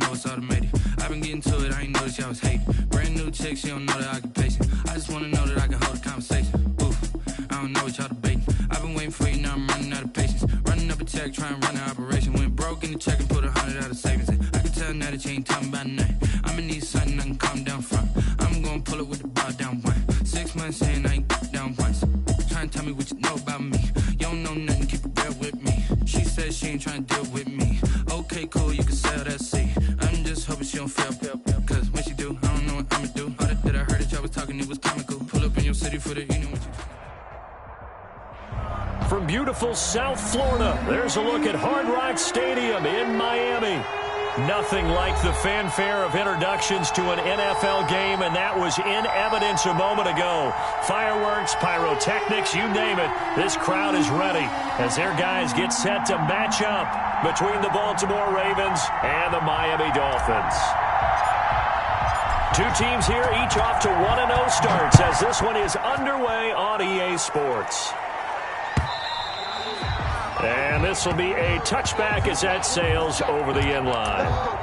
know it's automated. I've been getting to it, I ain't noticed y'all was hating. Brand new chick, she don't know the occupation. I just wanna know that I can hold a conversation. Oof, I don't know what y'all debating. I've been waiting for you, now I'm running out of patience. Running up a check, trying to run an operation. Went broke in the check and put 100 out of savings. I can tell now that you ain't talking about nothing. I'ma need something I can calm down from. I'm gonna pull it with the bar down one. 6 months saying I ain't down once. Trying to tell me what you know about me. You don't know nothing, keep it real with me. She said she ain't trying to deal with me. Okay, cool, you can sell that seat. I'm just hoping she don't fail. Cause when she do, I don't know what I'ma do. All that I heard that y'all was talking, it was comical. Pull up in your city for the, you know what you... From beautiful South Florida, there's a look at Hard Rock Stadium in Miami. Nothing like the fanfare of introductions to an NFL game, and that was in evidence a moment ago. Fireworks, pyrotechnics, you name it. This crowd is ready as their guys get set to match up between the Baltimore Ravens and the Miami Dolphins. Two teams here, each off to 1-0 starts as this one is underway on EA Sports. And this will be a touchback as that sails over the end line.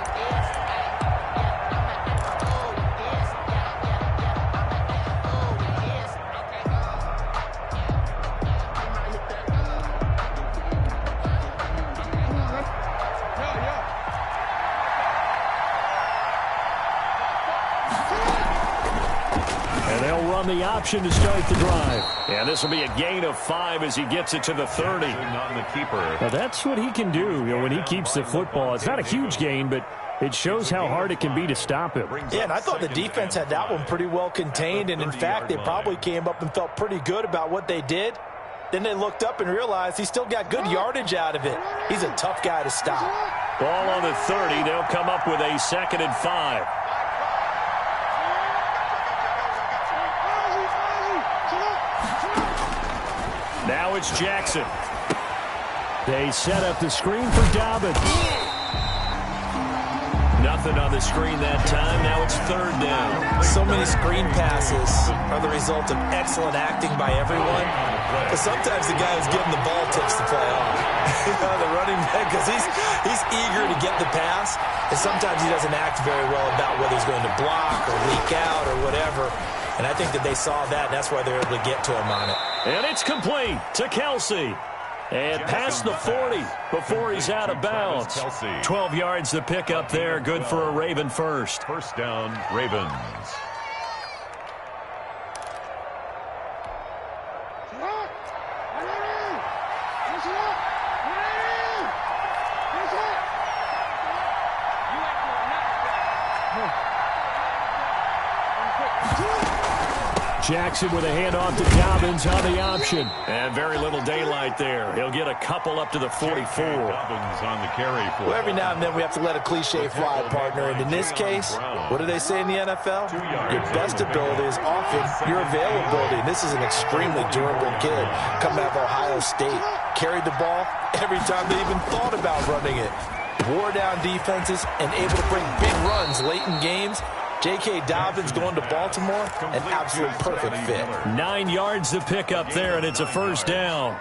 The option to start the drive. And this will be a gain of 5 as he gets it to the 30. Now that's what he can do, when he keeps the football. It's not a huge gain, but it shows how hard it can be to stop him. Yeah, and I thought the defense had that one pretty well contained, and in fact, they probably came up and felt pretty good about what they did. Then they looked up and realized he still got good yardage out of it. He's a tough guy to stop. Ball on the 30. They'll come up with a 2nd and 5. Now it's Jackson. They set up the screen for Dobbins. Nothing on the screen that time. Now it's 3rd down. So many screen passes are the result of excellent acting by everyone. But sometimes the guy who's getting the ball tips the play off. The running back, because he's eager to get the pass. And sometimes he doesn't act very well about whether he's going to block or leak out or whatever. And I think that they saw that, and that's why they're able to get to him on it. And it's complete to Kelsey. And past the 40 before he's out of bounds. 12 yards to pick up there. Good for a Raven first. First down, Ravens. Jackson with a handoff to Dobbins on the option. And very little daylight there. He'll get a couple up to the 44. Dobbins on the carry. Well, every now and then we have to let a cliche fly, partner. And in this case, what do they say in the NFL? Your best ability is often your availability. And this is an extremely durable kid coming out of Ohio State. Carried the ball every time they even thought about running it. Wore down defenses and able to bring big runs late in games. J.K. Dobbins going to Baltimore, an absolute perfect fit. 9 yards to pick up there, and it's a first down.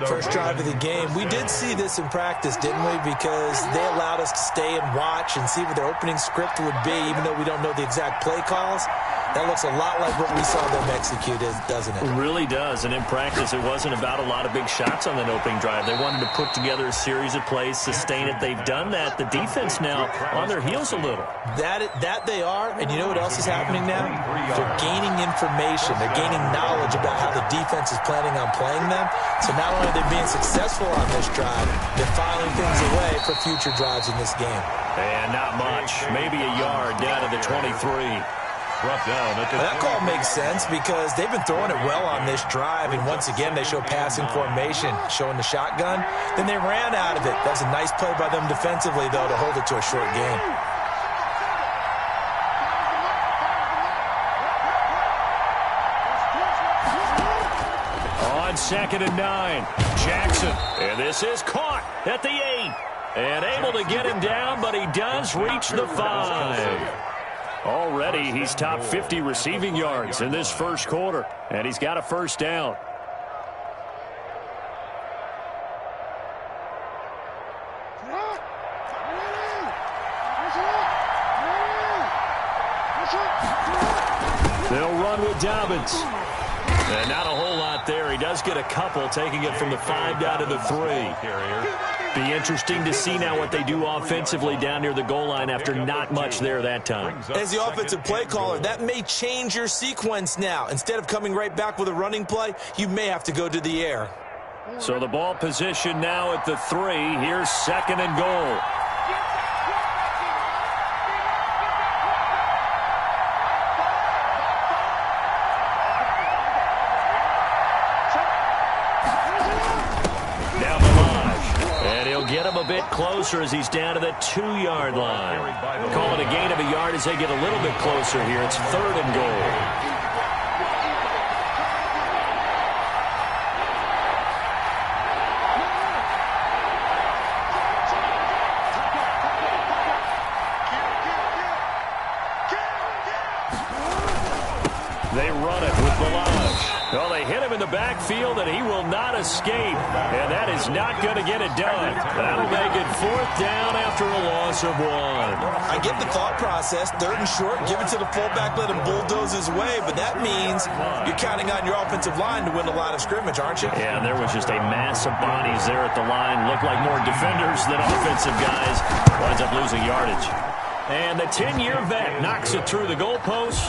First drive of the game. We did see this in practice, didn't we? Because they allowed us to stay and watch and see what their opening script would be, even though we don't know the exact play calls. That looks a lot like what we saw them execute, doesn't it? It really does. And in practice, it wasn't about a lot of big shots on that opening drive. They wanted to put together a series of plays, sustain it. They've done that. The defense now on their heels a little. That they are. And you know what else is happening now? They're gaining information. They're gaining knowledge about how the defense is planning on playing them. So not only are they being successful on this drive, they're filing things away for future drives in this game. And not much. Maybe a yard down to the 23. That call makes sense because they've been throwing it well on this drive, and once again they show passing formation, showing the shotgun. Then they ran out of it. That was a nice play by them defensively, though, to hold it to a short game. On 2nd and 9, Jackson. And this is caught at the 8. And able to get him down, but he does reach the 5. Already, he's top 50 receiving yards in this first quarter, and he's got a first down. They'll run with Dobbins. And not a whole lot there. He does get a couple, taking it from the 5 down to the 3. Be interesting to see now what they do offensively down near the goal line after not much there that time. As the offensive play caller, that may change your sequence now. Instead of coming right back with a running play, you may have to go to the air. So the ball position now at the 3. Here's 2nd and goal. Get him a bit closer as he's down to the 2-yard line. Call it a gain of a yard as they get a little bit closer here. It's 3rd and goal. They run it with Balaj. Well, they hit him in the backfield, and he will not escape. And that is not going to get it done. That'll make it 4th down after a loss of 1. I get the thought process. 3rd and short, give it to the fullback, let him bulldoze his way. But that means you're counting on your offensive line to win a line of scrimmage, aren't you? Yeah, and there was just a mass of bodies there at the line. Looked like more defenders than offensive guys. Winds up losing yardage. And the 10-year vet knocks it through the goalpost.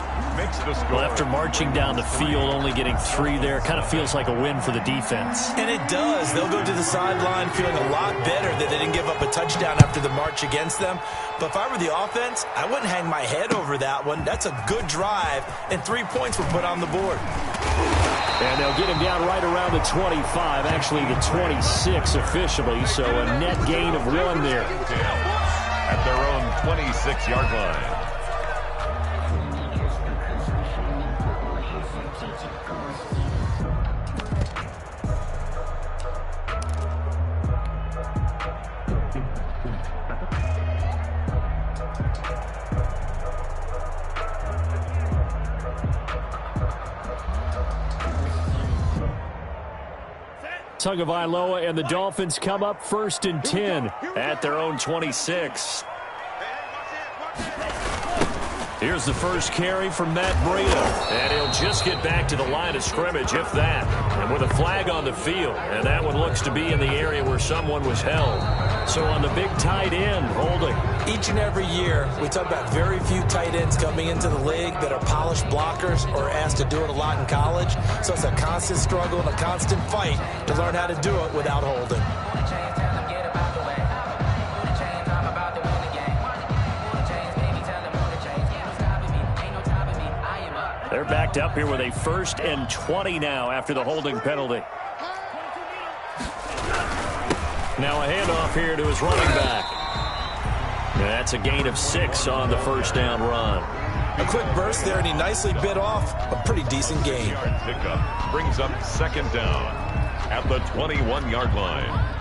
Well, after marching down the field, only getting 3 there, kind of feels like a win for the defense. And it does. They'll go to the sideline feeling a lot better that they didn't give up a touchdown after the march against them. But if I were the offense, I wouldn't hang my head over that one. That's a good drive, and 3 points were put on the board. And they'll get him down right around the 25, actually the 26 officially, so a net gain of 1 there. At their own 26-yard line. Tagovailoa and the Dolphins come up 1st and 10 at their own 26. Here's the first carry from Matt Breida, and he'll just get back to the line of scrimmage, if that. And with a flag on the field, and that one looks to be in the area where someone was held. So on the big tight end, holding. Each and every year, we talk about very few tight ends coming into the league that are polished blockers or asked to do it a lot in college. So it's a constant struggle and a constant fight to learn how to do it without holding. They're backed up here with a 1st and 20 now after the holding penalty. Now a handoff here to his running back. And that's a gain of 6 on the 1st down run. A quick burst there, and he nicely bit off a pretty decent gain. Pickup brings up 2nd down at the 21-yard line.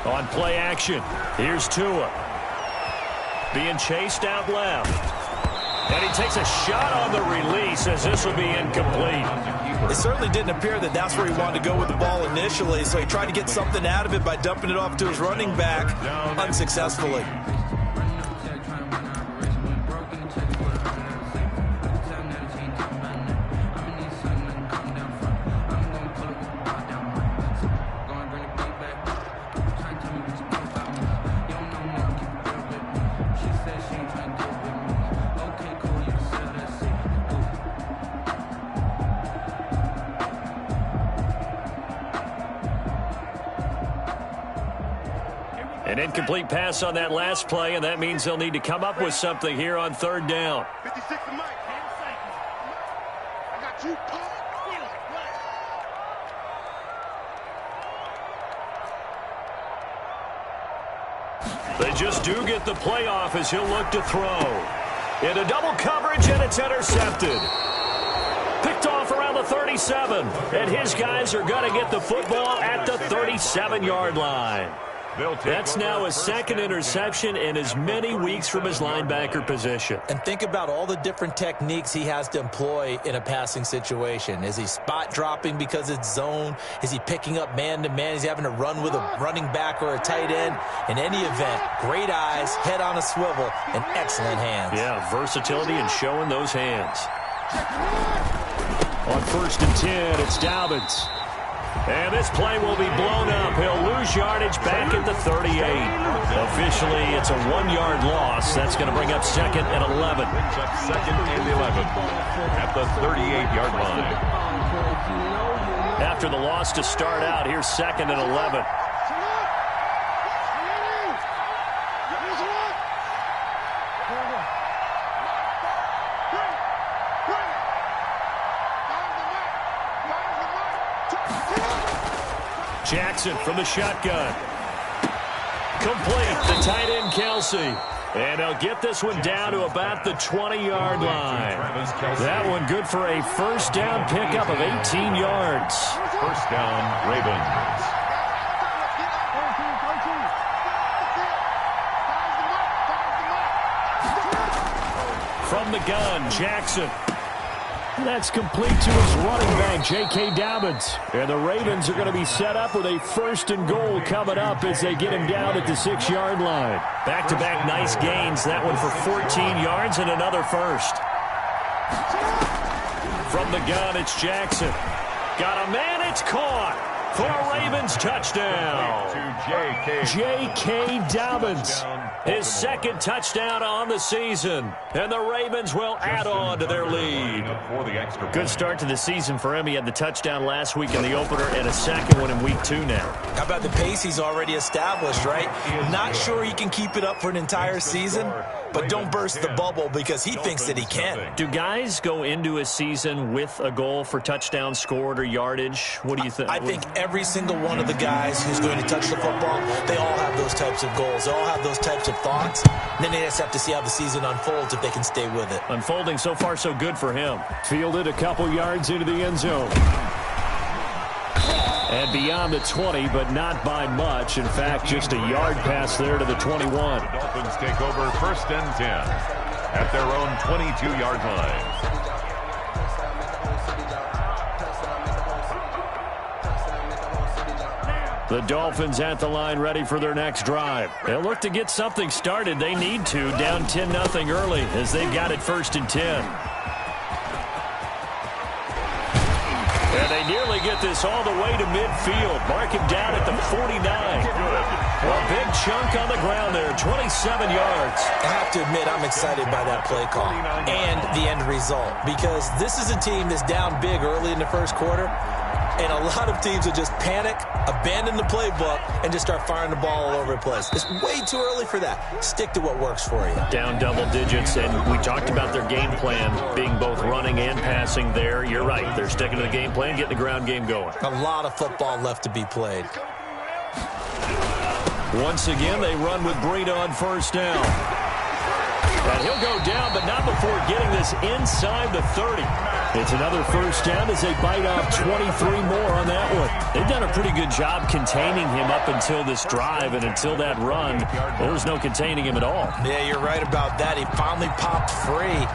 On play action, here's Tua. Being chased out left. And he takes a shot on the release as this will be incomplete. It certainly didn't appear that that's where he wanted to go with the ball initially, so he tried to get something out of it by dumping it off to his running back unsuccessfully. An incomplete pass on that last play, and that means they'll need to come up with something here on 3rd down. 56 to Mike. 10 seconds. I got you. They just do get the playoff as he'll look to throw. Into double coverage, and it's intercepted. Picked off around the 37. And his guys are going to get the football at the 37-yard line. That's now his second interception in as many weeks from his linebacker position. And think about all the different techniques he has to employ in a passing situation. Is he spot dropping because it's zone? Is he picking up man-to-man? Is he having to run with a running back or a tight end? In any event, great eyes, head on a swivel, and excellent hands. Yeah, versatility and showing those hands. On 1st and 10, it's Dobbins. And this play will be blown up. He'll lose yardage back at the 38. Officially, it's a 1-yard loss. That's going to bring up 2nd and 11. Brings up 2nd and 11 at the 38-yard line. After the loss to start out, here's 2nd and 11. Jackson from the shotgun. Complete. The tight end, Kelsey. And they'll get this one down to about the 20-yard line. That one good for a first down pickup of 18 yards. First down, Ravens. From the gun, Jackson. That's complete to his running back, J.K. Dobbins. And the Ravens are going to be set up with a 1st and goal coming up as they get him down at the 6-yard line. Back-to-back nice gains. That one for 14 yards and another first. From the gun, it's Jackson. Got a man, it's caught for a Ravens touchdown. J.K. Dobbins. His 2nd touchdown on the season. And the Ravens will add on to their lead. Good start to the season for him. He had the touchdown last week in the opener and a 2nd one in week 2 now. How about the pace he's already established, right? Not sure he can keep it up for an entire season, but don't burst the bubble because he thinks that he can. Do guys go into a season with a goal for touchdowns scored or yardage? What do you think? I think every single one of the guys who's going to touch the football, they all have those types of goals. They all have those types of thoughts. And then they just have to see how the season unfolds if they can stay with it. Unfolding so far so good for him. Fielded a couple yards into the end zone. And beyond the 20, but not by much. In fact, just a yard pass there to the 21. The Dolphins take over 1st and 10 at their own 22-yard line. The Dolphins at the line ready for their next drive. They'll look to get something started. They need to, down 10-0 early as they've got it 1st and 10. And they nearly get this all the way to midfield. Mark him down at the 49. A big chunk on the ground there, 27 yards. I have to admit, I'm excited by that play call and the end result because this is a team that's down big early in the 1st quarter. And a lot of teams will just panic, abandon the playbook, and just start firing the ball all over the place. It's way too early for that. Stick to what works for you. Down double digits, and we talked about their game plan being both running and passing there. You're right. They're sticking to the game plan, getting the ground game going. A lot of football left to be played. Once again, they run with Breida on 1st down. And he'll go down, but not before getting this inside the 30. It's another 1st down as they bite off 23 more on that one. They've done a pretty good job containing him up until this drive, and until that run, there was no containing him at all. Yeah, you're right about that. He finally popped free.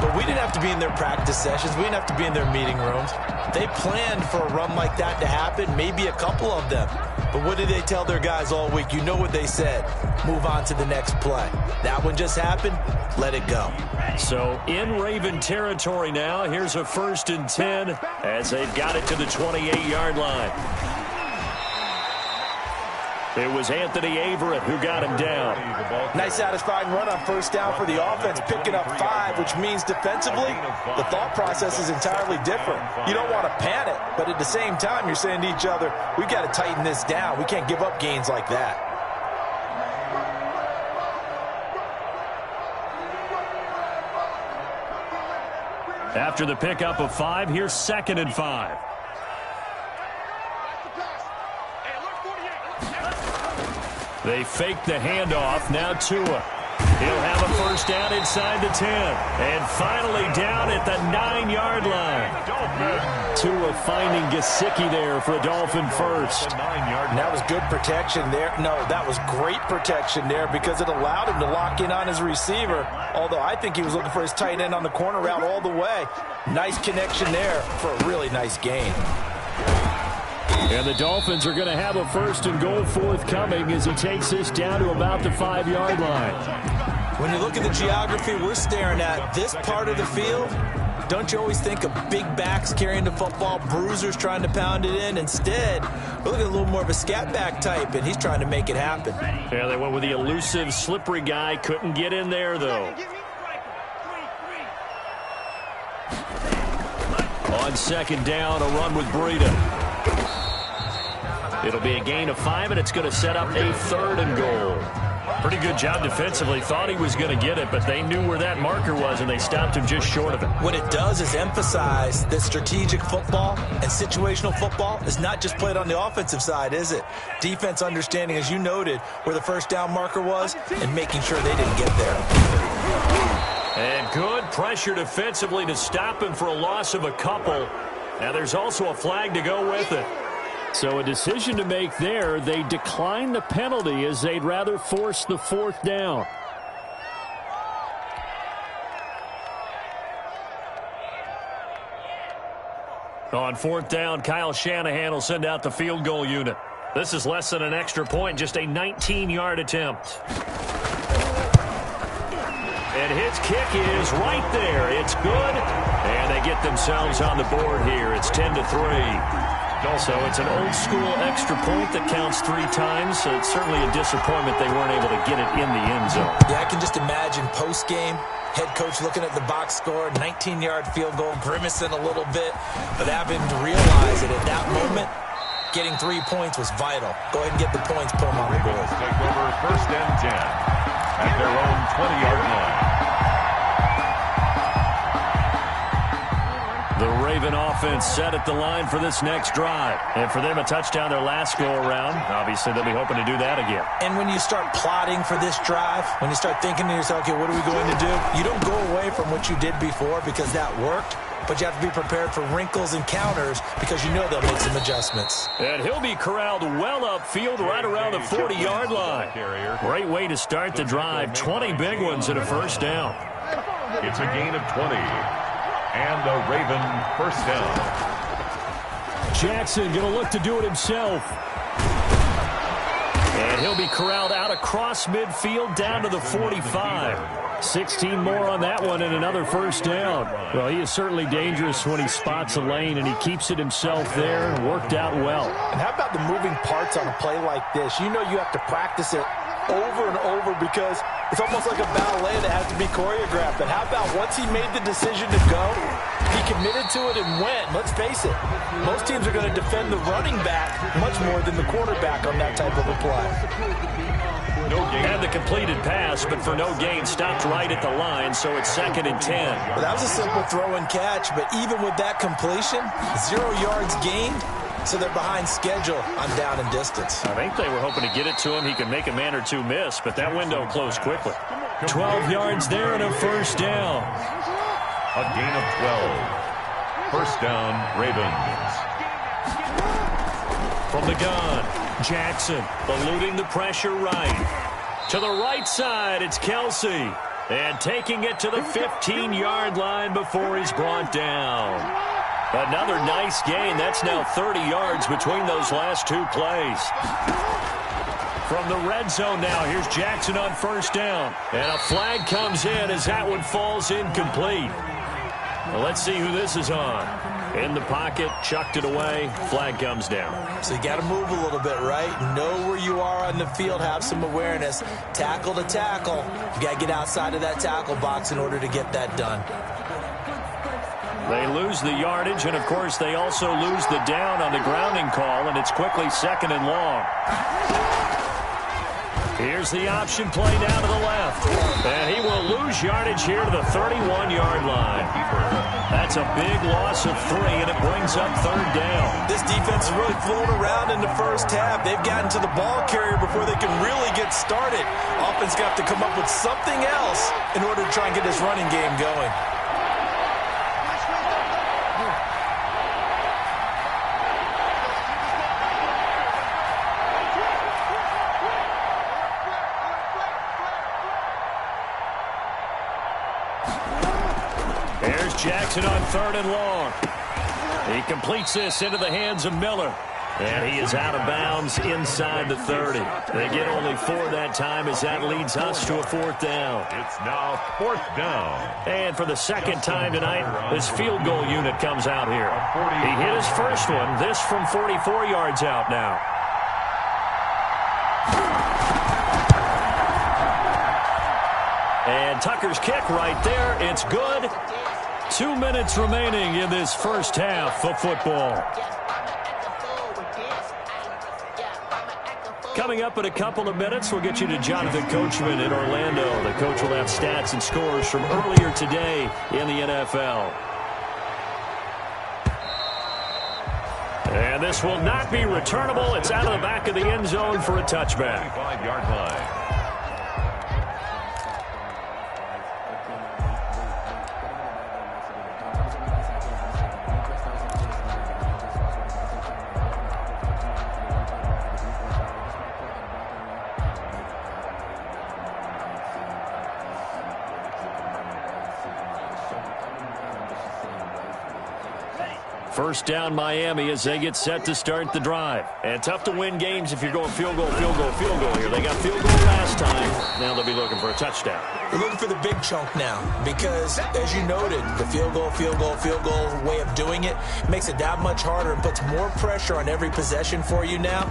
But we didn't have to be in their practice sessions. We didn't have to be in their meeting rooms. They planned for a run like that to happen, maybe a couple of them. But what did they tell their guys all week? You know what they said. Move on to the next play. That one just happened. Let it go. So in Raven territory now, here's a 1st and 10 as they've got it to the 28-yard line. It was Anthony Averett who got him down. Nice satisfying run on 1st down for the offense, picking up 5, which means defensively, the thought process is entirely different. You don't want to panic, but at the same time, you're saying to each other, we've got to tighten this down. We can't give up gains like that. After the pickup of 5, here's 2nd and 5. They fake the handoff. Now Tua. He'll have a first down inside the 10. And finally down at the 9-yard line. Tua finding Gesicki there for a Dolphin first. And that was good protection there. No, that was great protection there because it allowed him to lock in on his receiver. Although I think he was looking for his tight end on the corner route all the way. Nice connection there for a really nice gain. And the Dolphins are going to have a first and goal forthcoming as he takes this down to about the 5-yard line. When you look at the geography we're staring at, this part of the field, don't you always think of big backs carrying the football, bruisers trying to pound it in? Instead, we're looking at a little more of a scat back type, and he's trying to make it happen. Yeah, they went with the elusive, slippery guy. Couldn't get in there, though. On second down, a run with Breida. It'll be a gain of 5, and it's going to set up a 3rd and goal. Pretty good job defensively. Thought he was going to get it, but they knew where that marker was, and they stopped him just short of it. What it does is emphasize that strategic football and situational football is not just played on the offensive side, is it? Defense understanding, as you noted, where the first down marker was and making sure they didn't get there. And good pressure defensively to stop him for a loss of a couple. Now there's also a flag to go with it. So a decision to make there. They decline the penalty as they'd rather force the 4th down. On 4th down, Kyle Shanahan will send out the field goal unit. This is less than an extra point, just a 19-yard attempt. And his kick is right there. It's good. And they get themselves on the board here. It's 10-3. So it's an old-school extra point that counts 3 times. So it's certainly a disappointment they weren't able to get it in the end zone. Yeah, I can just imagine post-game, head coach looking at the box score, 19-yard field goal, grimacing a little bit, but having to realize that at that moment, getting 3 points was vital. Go ahead and get the points, put them on the board. Take over first and 10 at their own 20-yard line. The Raven offense set at the line for this next drive. And for them, a touchdown their last go-around. Obviously, they'll be hoping to do that again. And when you start plotting for this drive, when you start thinking to yourself, okay, what are we going to do? You don't go away from what you did before because that worked. But you have to be prepared for wrinkles and counters because you know they'll make some adjustments. And he'll be corralled well upfield right around the 40-yard line. Great way to start the drive. 20 big ones and a first down. It's a gain of 20. And a Raven first down. Jackson going to look to do it himself. And he'll be corralled out across midfield down to the 45. 16 more on that one and another first down. Well, he is certainly dangerous when he spots a lane, and he keeps it himself there. Worked out well. And how about the moving parts on a play like this? You know you have to practice it over and over because it's almost like a ballet that has to be choreographed. But how about once he made the decision to go, he committed to it and went. Let's face it, most teams are going to defend the running back much more than the quarterback on that type of a play. No gain. Had the completed pass, but for no gain, stopped right at the line, so it's 2nd and 10. Well, that was a simple throw and catch, but even with that completion, 0 yards gained. So they're behind schedule on down and distance. I think they were hoping to get it to him. He could make a man or two miss, but that window closed quickly. 12 yards there and a first down. A gain of 12. First down, Ravens. From the gun, Jackson eluding the pressure right. To the right side, it's Kelsey. And taking it to the 15-yard line before he's brought down. Another nice gain. That's now 30 yards between those last 2 plays. From the red zone now, here's Jackson on first down. And a flag comes in as that one falls incomplete. Well, let's see who this is on. In the pocket, chucked it away, flag comes down. So you got to move a little bit, right? Know where you are on the field, have some awareness. Tackle to tackle. You got to get outside of that tackle box in order to get that done. They lose the yardage, and, of course, they also lose the down on the grounding call, and it's quickly 2nd and long. Here's the option play down to the left. And he will lose yardage here to the 31-yard line. That's a big loss of 3, and it brings up 3rd down. This defense is really flown around in the first half. They've gotten to the ball carrier before they can really get started. Offense got to come up with something else in order to try and get this running game going. There's Jackson on 3rd and long. He completes this into the hands of Miller. And he is out of bounds inside the 30. They get only 4 that time as that leads us to a 4th down. It's now 4th down. And for the 2nd time tonight, this field goal unit comes out here. He hit his first one, this from 44 yards out now. And Tucker's kick right there. It's good. 2 minutes remaining in this first half of football. Coming up in a couple of minutes, we'll get you to Jonathan Coachman in Orlando. The coach will have stats and scores from earlier today in the NFL. And this will not be returnable. It's out of the back of the end zone for a touchback. 5-yard line. First down Miami as they get set to start the drive. And tough to win games if you're going field goal, field goal, field goal here. They got field goal last time. Now they'll be looking for a touchdown. We're looking for the big chunk now because, as you noted, the field goal way of doing it makes it that much harder and puts more pressure on every possession for you now.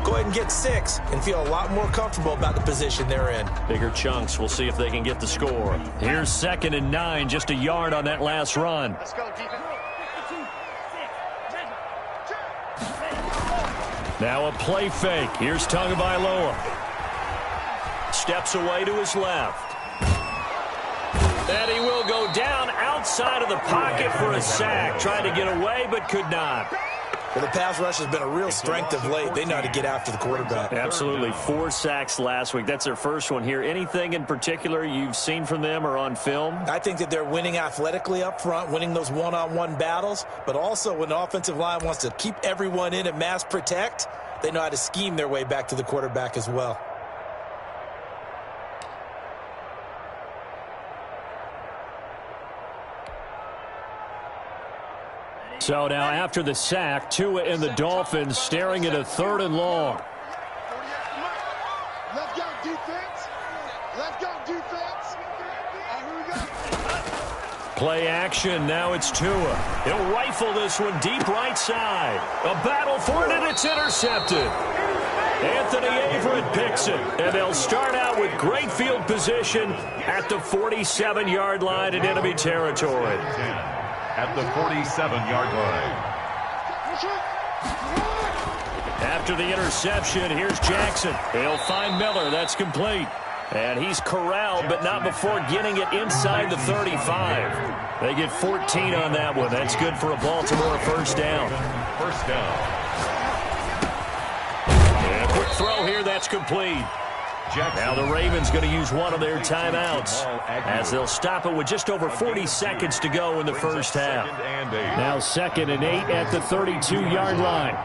Go ahead and get 6 and feel a lot more comfortable about the position they're in. Bigger chunks. We'll see if they can get the score. Here's 2nd and 9, just a yard on that last run. Let's go, defense. Now a play fake. Here's Tagovailoa. Steps away to his left. And he will go down outside of the pocket for a sack. Tried to get away, but could not. Well, the pass rush has been a real strength of late. They know how to get after the quarterback. Absolutely. 4 sacks last week. That's their first one here. Anything in particular you've seen from them or on film? I think that they're winning athletically up front, winning those one-on-one battles, but also when the offensive line wants to keep everyone in and mass protect, they know how to scheme their way back to the quarterback as well. So now after the sack, Tua and the Dolphins staring at a 3rd and long. Let's go, defense. Let's go, defense. And here we go. Play action. Now it's Tua. He'll rifle this one deep right side. A battle for it, and it's intercepted. Anthony Averett picks it. And they'll start out with great field position at the 47-yard line in enemy territory. At the 47-yard line. After the interception, here's Jackson. He'll find Miller. That's complete. And he's corralled, but not before getting it inside the 35. They get 14 on that one. That's good for a Baltimore first down. First down. And a quick throw here. That's complete. Now the Ravens going to use one of their timeouts as they'll stop it with just over 40 seconds to go in the first half. Now 2nd and 8 at the 32-yard line.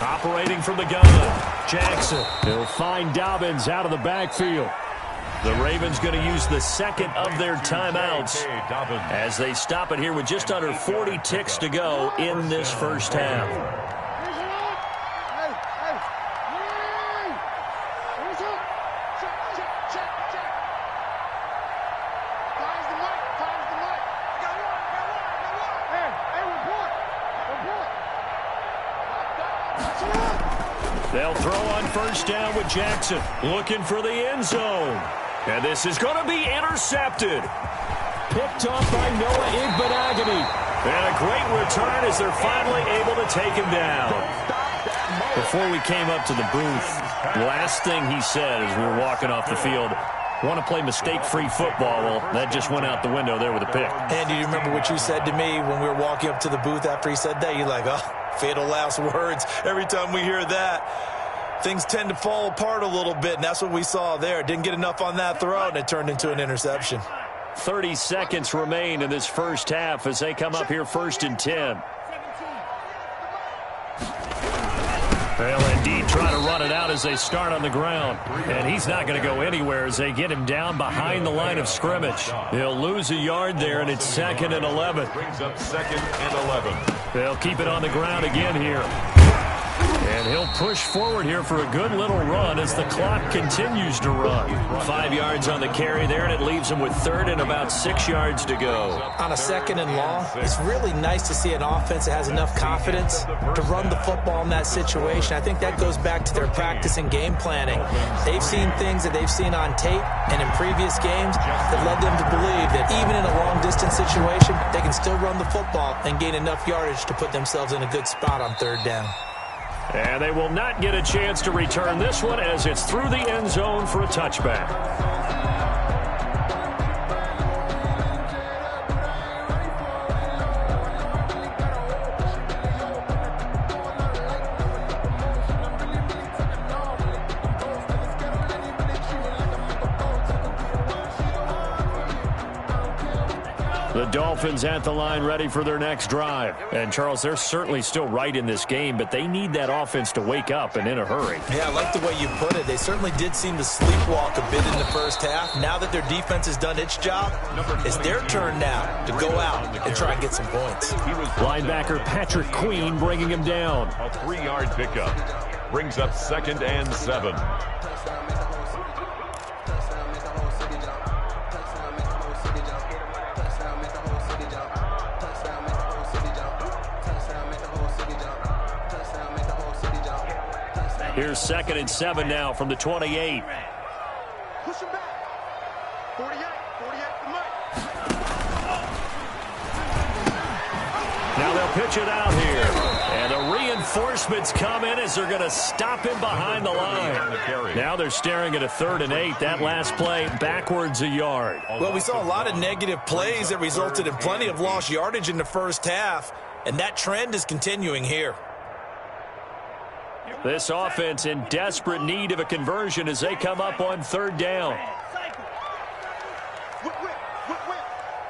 Operating from the gun, Jackson. He'll find Dobbins out of the backfield. The Ravens going to use the 2nd of their timeouts as they stop it here with just under 40 ticks to go in this first half. They'll throw on first down with Jackson, looking for the end zone. And this is going to be intercepted. Picked off by Noah Igbenogany. And a great return as they're finally able to take him down. Before we came up to the booth, last thing he said as we were walking off the field, want to play mistake-free football. Well, that just went out the window there with a pick. Andy, do you remember what you said to me when we were walking up to the booth after he said that? You're like, oh, fatal last words. Every time we hear that, things tend to fall apart a little bit, and that's what we saw there. Didn't get enough on that throw, and it turned into an interception. 30 seconds remain in this first half as they come up here 1st and 10. They'll indeed try to run it out as they start on the ground. And he's not going to go anywhere as they get him down behind the line of scrimmage. They'll lose a yard there, and it's 2nd and 11. Brings up 2nd and 11. They'll keep it on the ground again here. And he'll push forward here for a good little run as the clock continues to run. 5 yards on the carry there, and it leaves him with 3rd and about 6 yards to go. On a 2nd and long, it's really nice to see an offense that has enough confidence to run the football in that situation. I think that goes back to their practice and game planning. They've seen things that they've seen on tape and in previous games that led them to believe that even in a long-distance situation, they can still run the football and gain enough yardage to put themselves in a good spot on 3rd down. And they will not get a chance to return this one as it's through the end zone for a touchback. The Dolphins at the line ready for their next drive. And, Charles, they're certainly still right in this game, but they need that offense to wake up and in a hurry. Yeah, I like the way you put it. They certainly did seem to sleepwalk a bit in the first half. Now that their defense has done its job, it's their turn now to go out and try and get some points. Linebacker Patrick Queen bringing him down. A 3-yard pickup. Brings up 2nd and 7. Here's 2nd and 7 now from the 28. Push him back. 48 for Mike. Now they'll pitch it out here. And the reinforcements come in as they're going to stop him behind the line. Now they're staring at a 3rd and 8. That last play backwards a yard. Well, we saw a lot of negative plays that resulted in plenty of lost yardage in the first half, and that trend is continuing here. This offense in desperate need of a conversion as they come up on 3rd down. Whip.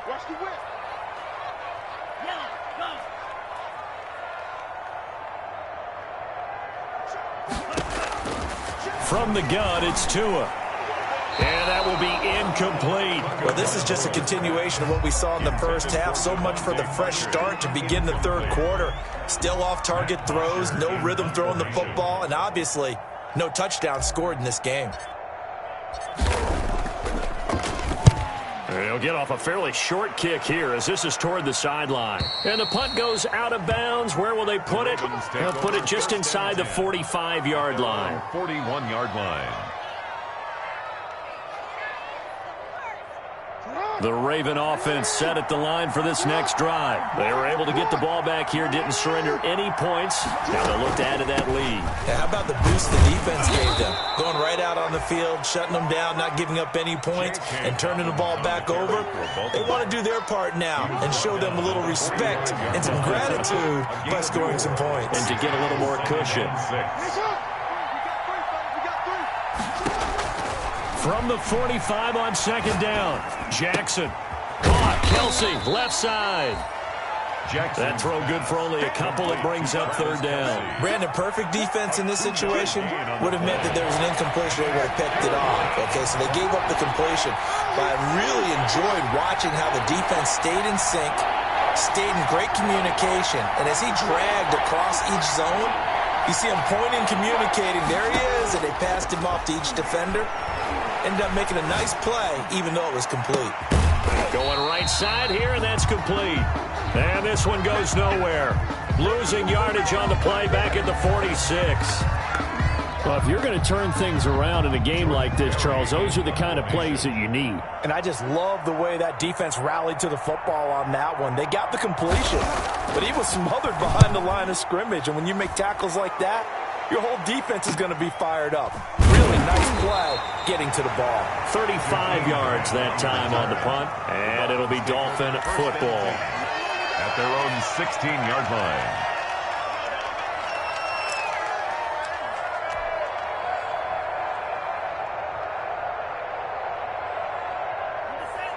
Watch the whip. From the gun, it's Tua. And that will be incomplete. Well, this is just a continuation of what we saw in the first half. So much for the fresh start to begin the 3rd quarter. Still off-target throws, no rhythm throwing the football, and obviously no touchdown scored in this game. They'll get off a fairly short kick here as this is toward the sideline. And the punt goes out of bounds. Where will they put it? They'll put it just inside the 45-yard line. 41-yard line. The Raven offense set at the line for this next drive. They were able to get the ball back here, didn't surrender any points. Now they'll look to add to that lead. Yeah, how about the boost the defense gave them? Going right out on the field, shutting them down, not giving up any points, and turning the ball back over. They want to do their part now and show them a little respect and some gratitude by scoring some points. And to get a little more cushion. From the 45 on 2nd down. Jackson. Caught. Kelsey. Left side. That throw good for only a couple. It brings up 3rd down. Brandon, perfect defense in this situation would have meant that there was an incompletion. They would have picked it off. Okay, so they gave up the completion. But I really enjoyed watching how the defense stayed in sync, stayed in great communication. And as he dragged across each zone, you see him pointing, communicating. There he is, and they passed him off to each defender. Ended up making a nice play, even though it was complete. Going right side here, and that's complete. And this one goes nowhere. Losing yardage on the play back at the 46. Well, if you're going to turn things around in a game like this, Charles, those are the kind of plays that you need. And I just love the way that defense rallied to the football on that one. They got the completion, but he was smothered behind the line of scrimmage. And when you make tackles like that, your whole defense is going to be fired up. Really nice play getting to the ball. 35 yards that time on the punt, and it'll be Dolphin football. At their own 16-yard line.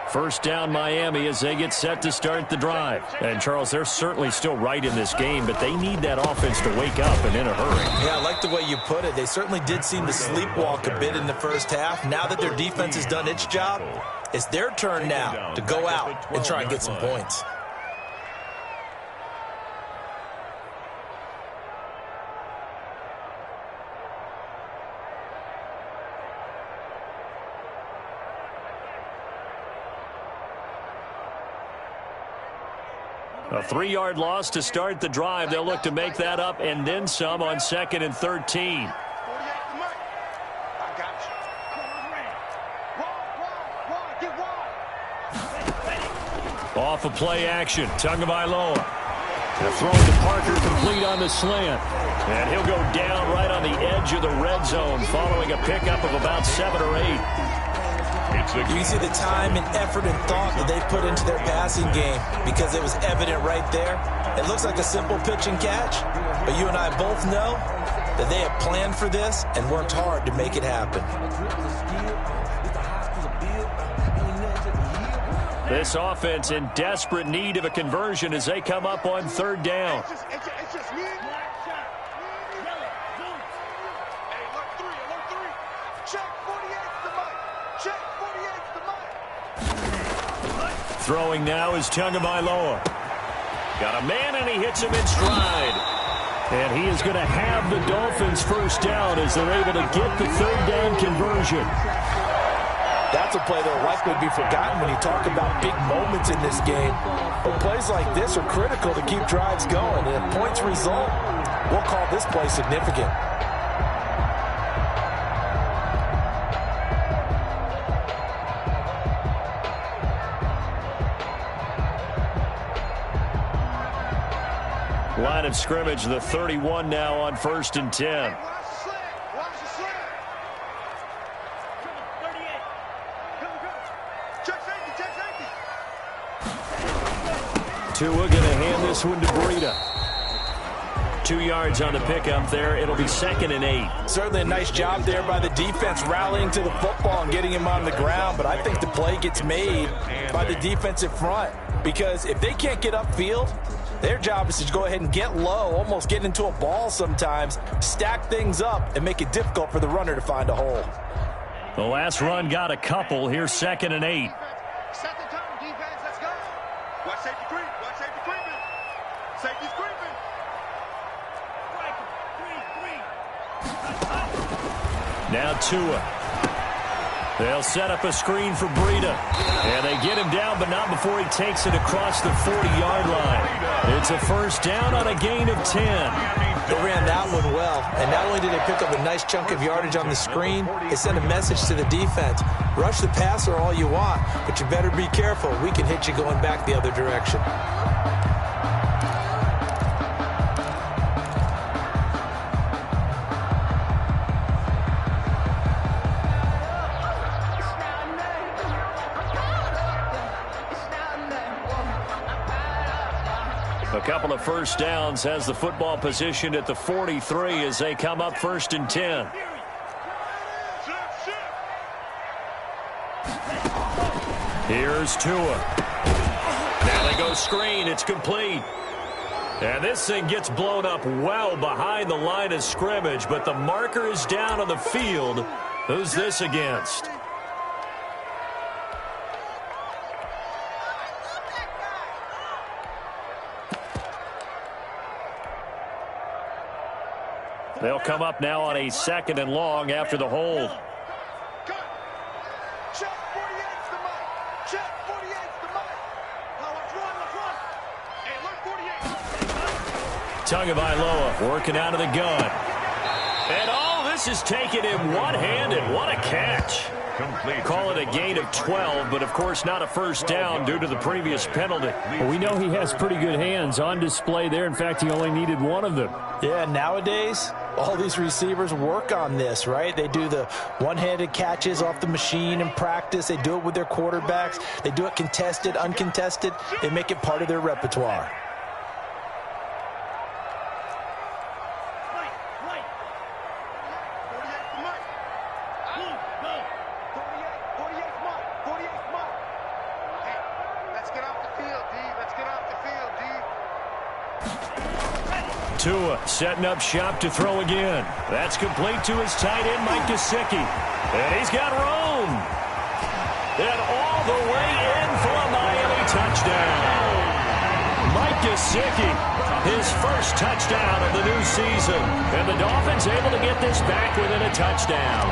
First down, Miami, as they get set to start the drive. And, Charles, they're certainly still right in this game, but they need that offense to wake up and in a hurry. Yeah, I like the way you put it. They certainly did seem to sleepwalk a bit in the first half. Now that their defense has done its job, it's their turn now to go out and try and get some points. A 3-yard loss to start the drive. They'll look to make that up and then some on 2nd and 13. Off of play action. Tagovailoa. The throw to Parker complete on the slant. And he'll go down right on the edge of the red zone following a pickup of about 7 or 8. You see the time and effort and thought that they put into their passing game because it was evident right there. It looks like a simple pitch and catch, but you and I both know that they have planned for this and worked hard to make it happen. This offense in desperate need of a conversion as they come up on 3rd down. Throwing now is Tagovailoa. Got a man, and he hits him in stride. And he is going to have the Dolphins first down as they're able to get the 3rd down conversion. That's a play that will likely be forgotten when you talk about big moments in this game. But plays like this are critical to keep drives going. And if points result, we'll call this play significant. Line of scrimmage, the 31 now on 1st and 10. Tua going to hand this one to Breida. 2 yards on the pickup there. It'll be 2nd and 8. Certainly a nice job there by the defense rallying to the football and getting him on the ground. But I think the play gets made by the defensive front because if they can't get upfield, their job is to go ahead and get low, almost get into a ball sometimes, stack things up, and make it difficult for the runner to find a hole. The last run got a couple. Here's 2nd and 8. Set the tone, defense. Let's go. Watch safety creep. Watch safety creeping. Safety's creeping. Now Tua. They'll set up a screen for Breida. And they get him down, but not before he takes it across the 40-yard line. It's a first down on a gain of 10. They ran that one well, and not only did they pick up a nice chunk of yardage on the screen, they sent a message to the defense. Rush the passer all you want, but you better be careful. We can hit you going back the other direction. A couple of first downs has the football positioned at the 43 as they come up 1st and 10. Here's Tua. Now they go screen. It's complete. And this thing gets blown up well behind the line of scrimmage, but the marker is down on the field. Who's this against? They'll come up now on a 2nd and long after the hold. Check 48's the mic. Check 48's the mic. Now let's run. Hey, look, 48. Tagovailoa working out of the gun. And all this is taking him one-handed. What a catch. Complete. Call it a gain of 12, but of course not a first down due to the previous penalty. Well, we know he has pretty good hands on display there. In fact, he only needed one of them. Yeah, nowadays, all these receivers work on this, right? They do the one-handed catches off the machine in practice. They do it with their quarterbacks. They do it contested, uncontested. They make it part of their repertoire. Tua setting up shop to throw again. That's complete to his tight end, Mike Gesicki. And he's got room. And all the way in for a Miami touchdown. Mike Gesicki, his first touchdown of the new season. And the Dolphins able to get this back within a touchdown.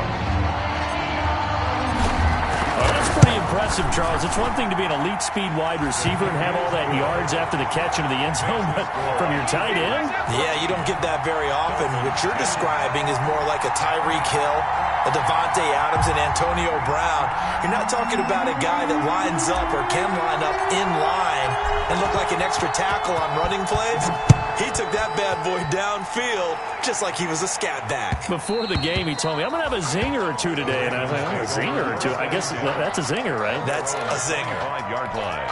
Well, that's pretty impressive, Charles. It's one thing to be an elite speed wide receiver and have all that yards after the catch into the end zone, but from your tight end? Yeah, you don't get that very often. What you're describing is more like a Tyreek Hill, a Devontae Adams, and Antonio Brown. You're not talking about a guy that lines up or can line up in line and look like an extra tackle on running plays. He took that bad boy downfield just like he was a scat back. Before the game, he told me, I'm going to have a zinger or two today. And I was like, oh, a zinger or two? I guess that's a zinger, right? That's a zinger. 5-yard line.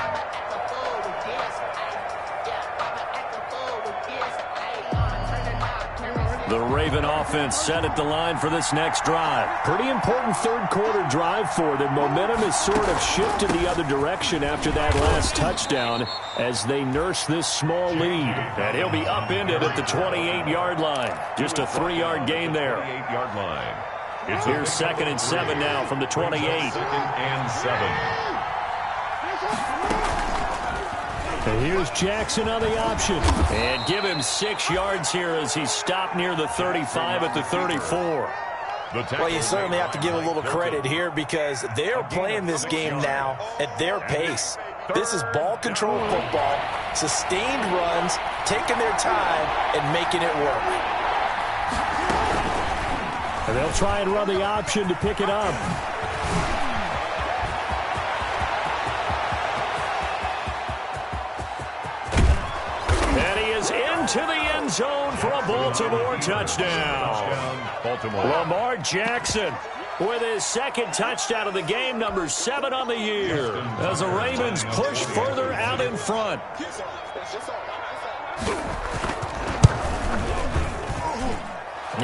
The Raven offense set at the line for this next drive. Pretty important third-quarter drive for them. Momentum has sort of shifted the other direction after that last touchdown as they nurse this small lead. And he'll be upended at the 28-yard line. Just a 3-yard gain there. 28-yard line. It's Here's 2nd and 7 now from the 28. 2nd and 7. And here's Jackson on the option. And give him 6 yards here as he's stopped near the 35 at the 34. Well, you certainly have to give a little credit here because they're playing this game now at their pace. This is ball control football, sustained runs, taking their time, and making it work. And they'll try and run the option to pick it up. Into the end zone for a Baltimore touchdown. Baltimore. Lamar Jackson with his second touchdown of the game, number 7 on the year, as the Ravens push further out in front.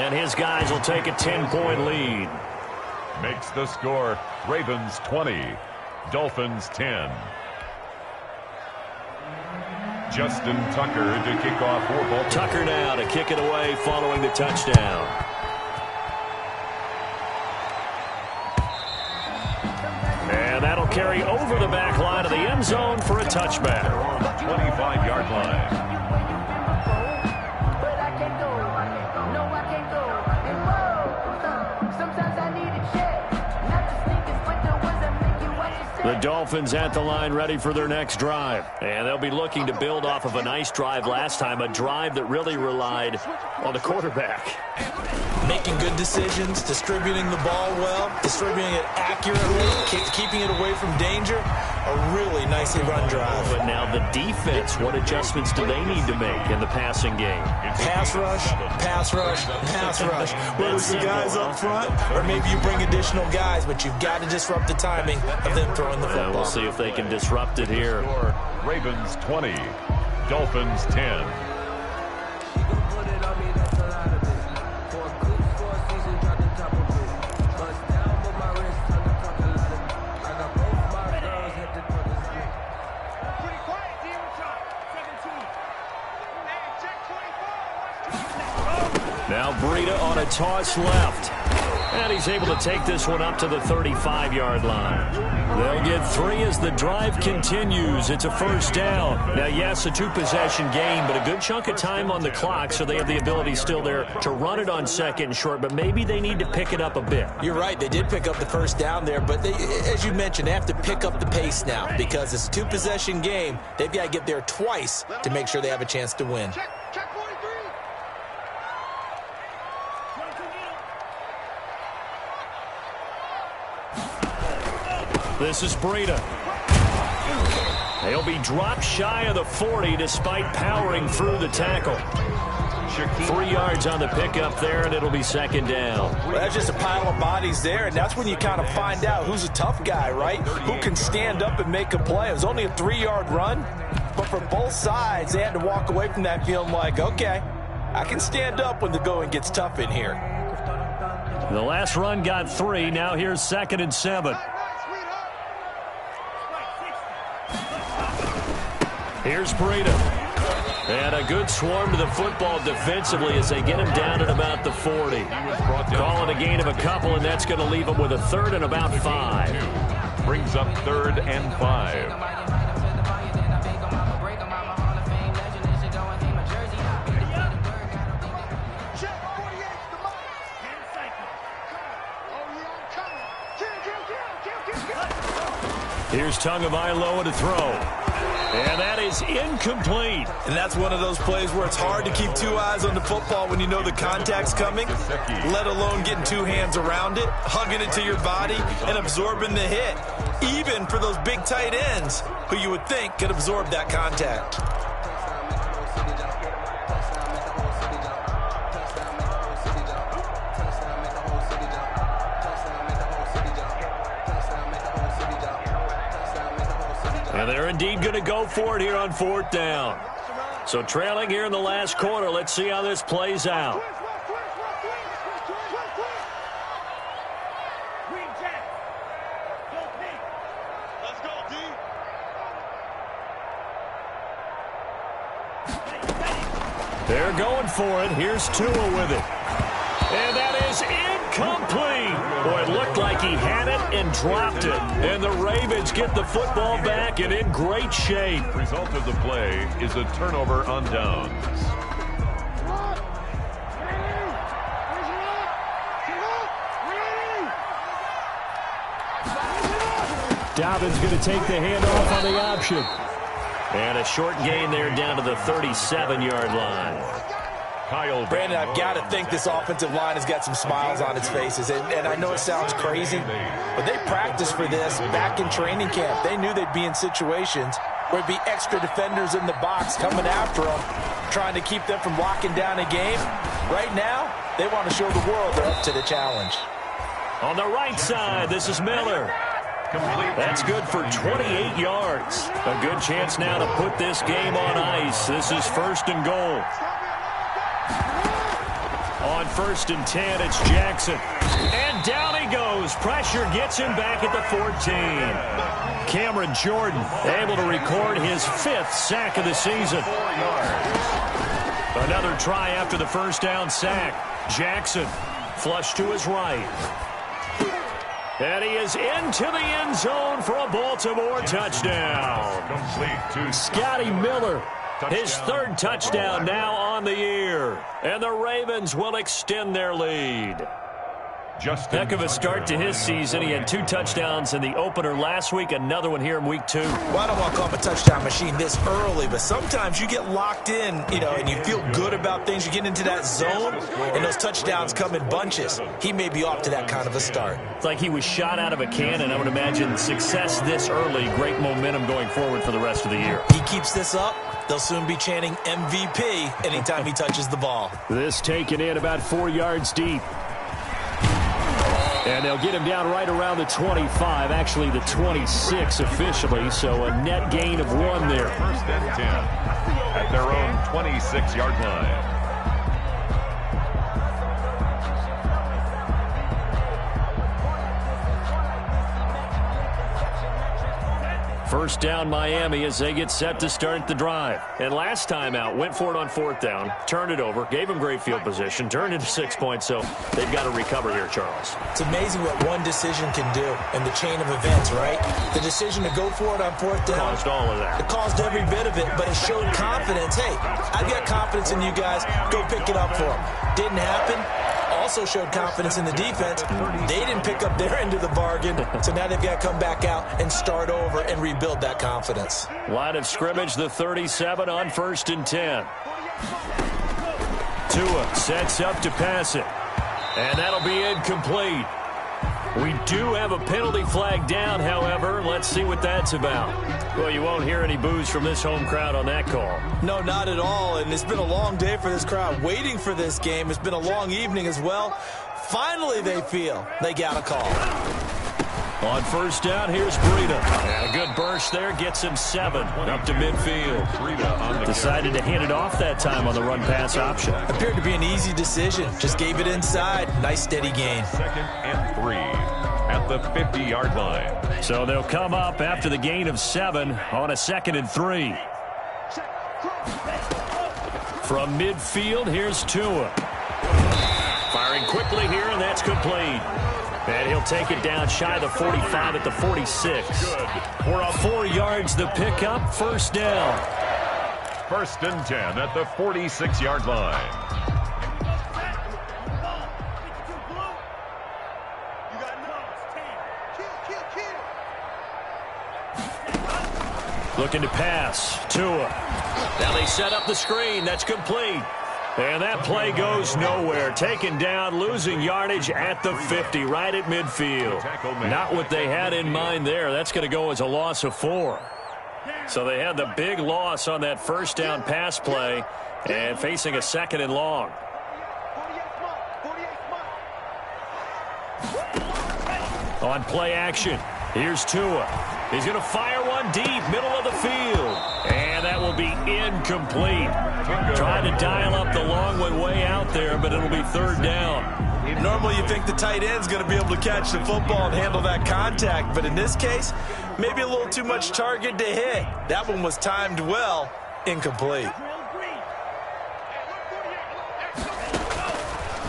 And his guys will take a 10-point lead. Makes the score Ravens 20, Dolphins 10. Justin Tucker to kick off for Baltimore. Tucker now to kick it away following the touchdown. And that'll carry over the back line of the end zone for a touchback. 25-yard line. The Dolphins at the line ready for their next drive. And they'll be looking to build off of a nice drive last time, a drive that really relied on the quarterback. Making good decisions, distributing the ball well, distributing it accurately, keeping it away from danger. A really nicely run drive. But now the defense, what adjustments do they need to make in the passing game? Pass rush, pass rush, pass rush. Whether it's the guys up front or maybe you bring additional guys, but you've got to disrupt the timing of them throwing the football. We'll see if they can disrupt it here. Ravens 20, Dolphins 10. Now Breida on a toss left. And he's able to take this one up to the 35-yard line. They'll get 3 as the drive continues. It's a first down. Now, yes, a 2-possession game, but a good chunk of time on the clock, so they have the ability still there to run it on 2nd and short, but maybe they need to pick it up a bit. You're right. They did pick up the first down there, but they, as you mentioned, they have to pick up the pace now because it's a 2-possession game. They've got to get there twice to make sure they have a chance to win. Check 43. This is Breida. He'll be dropped shy of the 40 despite powering through the tackle. 3 yards on the pickup there, and it'll be second down. Well, that's just a pile of bodies there, and that's when you kind of find out who's a tough guy, right? Who can stand up and make a play. It was only a 3-yard run, but for both sides, they had to walk away from that feeling like, okay, I can stand up when the going gets tough in here. The last run got 3. Now here's 2nd and 7. Here's Breida. And a good swarm to the football defensively as they get him down at about the 40. Calling a gain of a couple, and that's going to leave him with a 3rd and about 5. Brings up 3rd and 5. Here's Tagovailoa to throw. And that is incomplete. And that's one of those plays where it's hard to keep 2 eyes on the football when you know the contact's coming, let alone getting 2 hands around it, hugging it to your body, and absorbing the hit, even for those big tight ends who you would think could absorb that contact. And they're indeed going to go for it here on 4th down. So trailing here in the last quarter. Let's see how this plays out. They're going for it. Here's Tua with it. And that is incomplete. Boy, it looked like he had it and dropped it. And the Ravens get the football back and in great shape. Result of the play is a turnover on downs. Dobbins going to take the handoff on the option. And a short gain there down to the 37-yard line. Brandon, I've got to think this offensive line has got some smiles on its faces. And I know it sounds crazy, but they practiced for this back in training camp. They knew they'd be in situations where it'd be extra defenders in the box coming after them, trying to keep them from locking down a game. Right now, they want to show the world they're up to the challenge. On the right side, this is Miller. That's good for 28 yards. A good chance now to put this game on ice. This is 1st and goal. On 1st and 10, it's Jackson. And down he goes. Pressure gets him back at the 14. Cameron Jordan able to record his 5th sack of the season. Another try after the first down sack. Jackson flush to his right. And he is into the end zone for a Baltimore touchdown. Scotty Miller, his 3rd touchdown now on the year. And the Ravens will extend their lead. Heck of a start to his season. He had 2 touchdowns in the opener last week, another one here in week 2. Well, I don't want to call him a touchdown machine this early, but sometimes you get locked in, and you feel good about things. You get into that zone, and those touchdowns come in bunches. He may be off to that kind of a start. It's like he was shot out of a cannon. I would imagine success this early, great momentum going forward for the rest of the year. He keeps this up, they'll soon be chanting MVP anytime he touches the ball. This taken in about 4 yards deep. And they'll get him down right around the 25, actually the 26 officially, so a net gain of 1 there. 1st and 10 at their own 26-yard line. First down Miami as they get set to start the drive. And last time out, went for it on 4th down, turned it over, gave them great field position, turned into 6 points, so they've got to recover here, Charles. It's amazing what one decision can do in the chain of events, right? The decision to go for it on 4th down. Caused all of that. It caused every bit of it, but it showed confidence. Hey, I've got confidence in you guys. Go pick it up for them. Didn't happen. Also showed confidence in the defense. They didn't pick up their end of the bargain, so now they've got to come back out and start over and rebuild that confidence. Line of scrimmage, the 37 on 1st and 10. Tua sets up to pass it, and that'll be incomplete. We do have a penalty flag down, however. Let's see what that's about. Well, you won't hear any boos from this home crowd on that call. No, not at all, and it's been a long day for this crowd waiting for this game. It's been a long evening as well. Finally, they feel they got a call. On first down, here's Breida. And a good burst there, gets him 7 up to midfield. Decided to hand it off that time on the run-pass option. Appeared to be an easy decision. Just gave it inside. Nice, steady gain. 2nd and 3 at the 50-yard line. So they'll come up after the gain of 7 on a 2nd and 3. From midfield, here's Tua. Firing quickly here, and that's complete. And he'll take it down shy of the 45 at the 46. We're up 4 yards the pickup, first down. 1st and 10 at the 46-yard line. Looking to pass. Tua. Now they set up the screen. That's complete. And that play goes nowhere. Taken down, losing yardage at the 50, right at midfield. Not what they had in mind there. That's going to go as a loss of 4. So they had the big loss on that first down pass play and facing a 2nd and long. On play action, here's Tua. He's going to fire one deep, middle of the field. And that will be incomplete. Trying to dial up the long one way out there, but it'll be 3rd down. Normally you think the tight end's going to be able to catch the football and handle that contact, but in this case, maybe a little too much target to hit. That one was timed well, incomplete.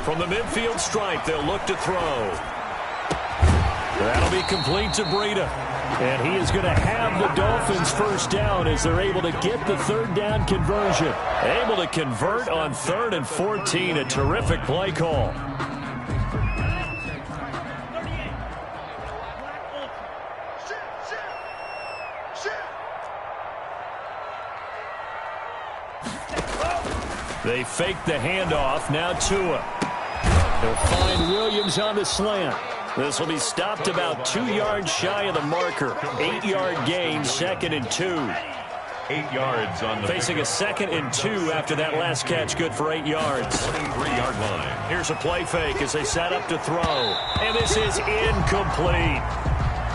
From the midfield stripe, they'll look to throw. That'll be complete to Breida. And he is going to have the Dolphins first down as they're able to get the 3rd down conversion. Able to convert on 3rd and 14. A terrific play call. They fake the handoff. Now Tua. They'll find Williams on the slant. This will be stopped about 2 yards shy of the marker. 8-yard gain, 2nd and 2. 8 yards on the facing a 2nd and 2 after that last catch, good for 8 yards. 23-yard line. Here's a play fake as they set up to throw. And this is incomplete.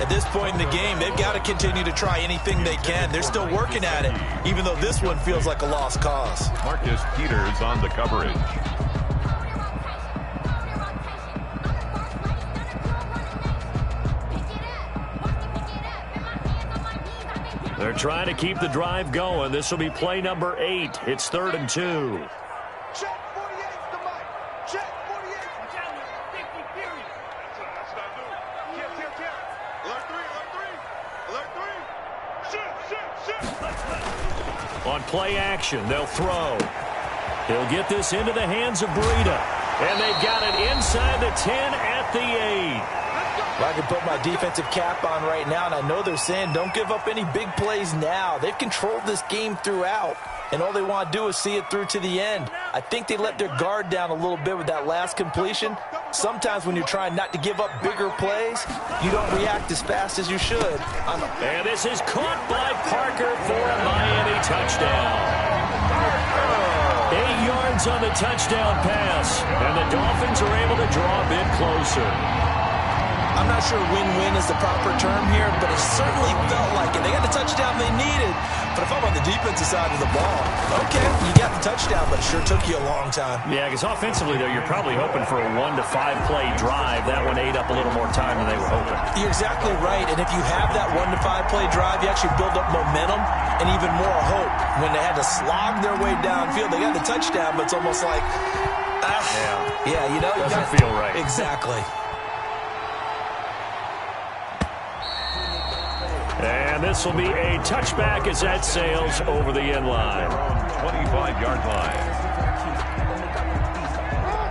At this point in the game, they've got to continue to try anything they can. They're still working at it, even though this one feels like a lost cause. Marcus Peters on the coverage. They're trying to keep the drive going. This will be play number 8. It's 3rd and 2. Check 48's the mic. Check 48. Alert 3. Shoot. On play action, they'll throw. He'll get this into the hands of Breida. And they've got it inside the 10 at the 8. Well, I can put my defensive cap on right now, and I know they're saying don't give up any big plays now. They've controlled this game throughout, and all they want to do is see it through to the end. I think they let their guard down a little bit with that last completion. Sometimes when you're trying not to give up bigger plays, you don't react as fast as you should. And this is caught by Parker for a Miami touchdown. 8 yards on the touchdown pass, and the Dolphins are able to draw a bit closer. I'm not sure win-win is the proper term here, but it certainly felt like it. They got the touchdown they needed, but if I'm on the defensive side of the ball, okay, you got the touchdown, but it sure took you a long time. Yeah, because offensively, though, you're probably hoping for a 1 to 5 play drive. That one ate up a little more time than they were hoping. You're exactly right, and if you have that 1 to 5 play drive, you actually build up momentum and even more hope. When they had to slog their way downfield, they got the touchdown, but it's almost like, yeah, you know, doesn't feel right. Exactly. And this will be a touchback as that sails over the end line. 25-yard line.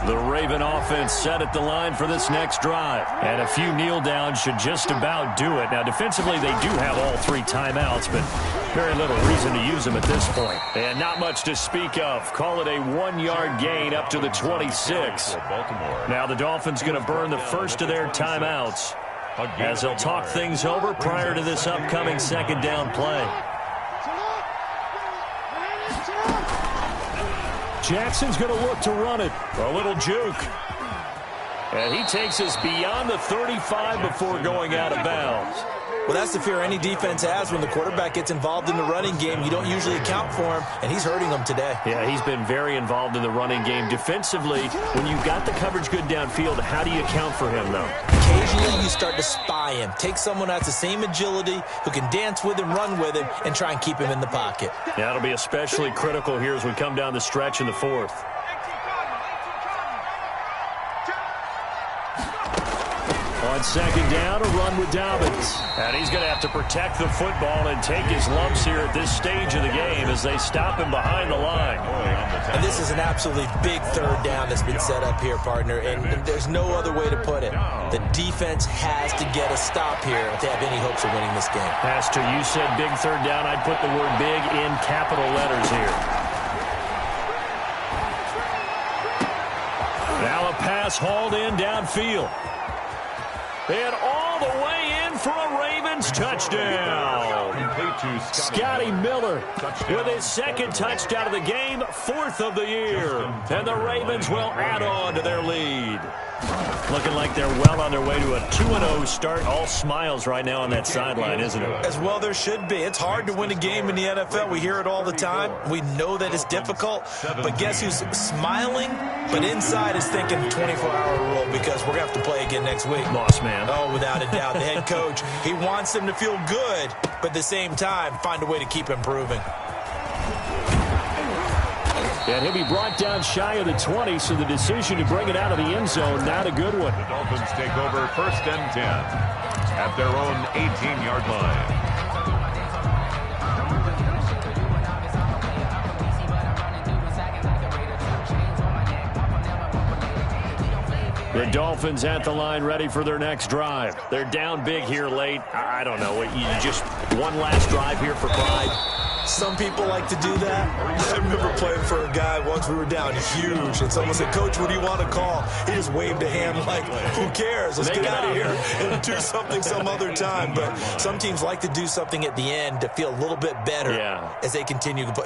The Raven offense set at the line for this next drive. And a few kneel downs should just about do it. Now, defensively, they do have all 3 timeouts, but Very little reason to use him at this point. And not much to speak of. Call it a 1-yard gain up to the 26. Now the Dolphins going to burn the first of their timeouts as they'll talk things over prior to this upcoming second down play. Jackson's going to look to run it. A little juke. And he takes us beyond the 35 before going out of bounds. Well, that's the fear any defense has when the quarterback gets involved in the running game. You don't usually account for him, and he's hurting them today. Yeah, he's been very involved in the running game. Defensively, when you've got the coverage good downfield, how do you account for him, though? Occasionally, you start to spy him. Take someone that's the same agility, who can dance with him, run with him, and try and keep him in the pocket. Yeah, it'll be especially critical here as we come down the stretch in the fourth. On second down, a run with Dobbins. And he's going to have to protect the football and take his lumps here at this stage of the game as they stop him behind the line. And this is an absolutely big third down that's been set up here, partner, and there's no other way to put it. The defense has to get a stop here if they have any hopes of winning this game. Has to. You said big third down. I'd put the word big in capital letters here. Now a pass hauled in downfield. And all the way in for a Ravens touchdown. Scotty Miller with his second touchdown of the game, 4th of the year. And the Ravens will add on to their lead. Looking like they're well on their way to a 2-0 start. All smiles right now on that sideline, isn't it? As well there should be. It's hard to win a game in the NFL. We hear it all the time. We know that it's difficult. But guess who's smiling? But inside is thinking 24-hour rule because we're going to have to play again next week. Boss man. Oh, without a doubt. The head coach, he wants them to feel good, but at the same time, find a way to keep improving. And he'll be brought down shy of the 20, so the decision to bring it out of the end zone, not a good one. The Dolphins take over 1st and 10 at their own 18-yard line. The Dolphins at the line ready for their next drive. They're down big here late. I don't know. You just one last drive here for pride. Some people like to do that. I remember playing for a guy once we were down huge, and someone said, "Coach, what do you want to call?" He just waved a hand like, who cares? Let's get out of here and do something some other time. But some teams like to do something at the end to feel a little bit better as they continue to move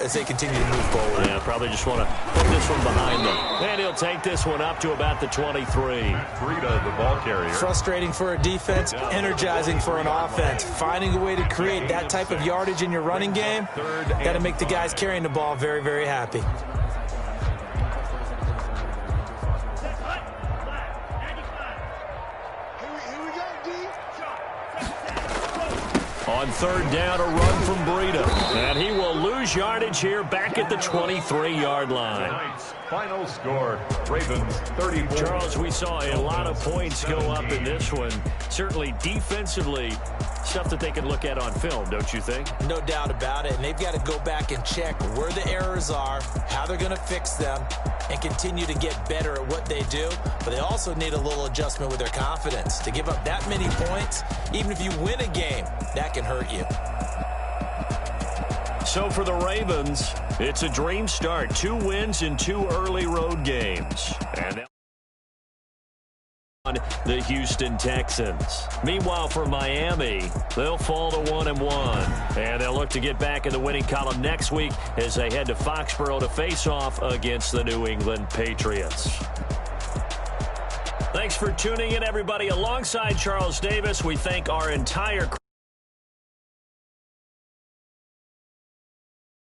forward. Yeah, probably just want to put this one behind them. And he'll take this one up to about the 23. Frida, the ball carrier. Frustrating for a defense, energizing for an offense. Finding a way to create that type of yardage in your running game, got to make the guys carrying the ball very, very happy. Here we go, D. On third down, a run from Breida. And he will lose yardage here back at the 23-yard line. Final score, Ravens 34. Charles, we saw a lot of points go up in this one. Certainly defensively, stuff that they can look at on film, don't you think? No doubt about it. And they've got to go back and check where the errors are, how they're going to fix them, and continue to get better at what they do. But they also need a little adjustment with their confidence. To give up that many points, even if you win a game, that can hurt you. So for the Ravens, it's a dream start. 2 wins in 2 early road games. And on the Houston Texans. Meanwhile, for Miami, they'll fall to 1-1. And they'll look to get back in the winning column next week as they head to Foxborough to face off against the New England Patriots. Thanks for tuning in, everybody. Alongside Charles Davis, we thank our entire crew.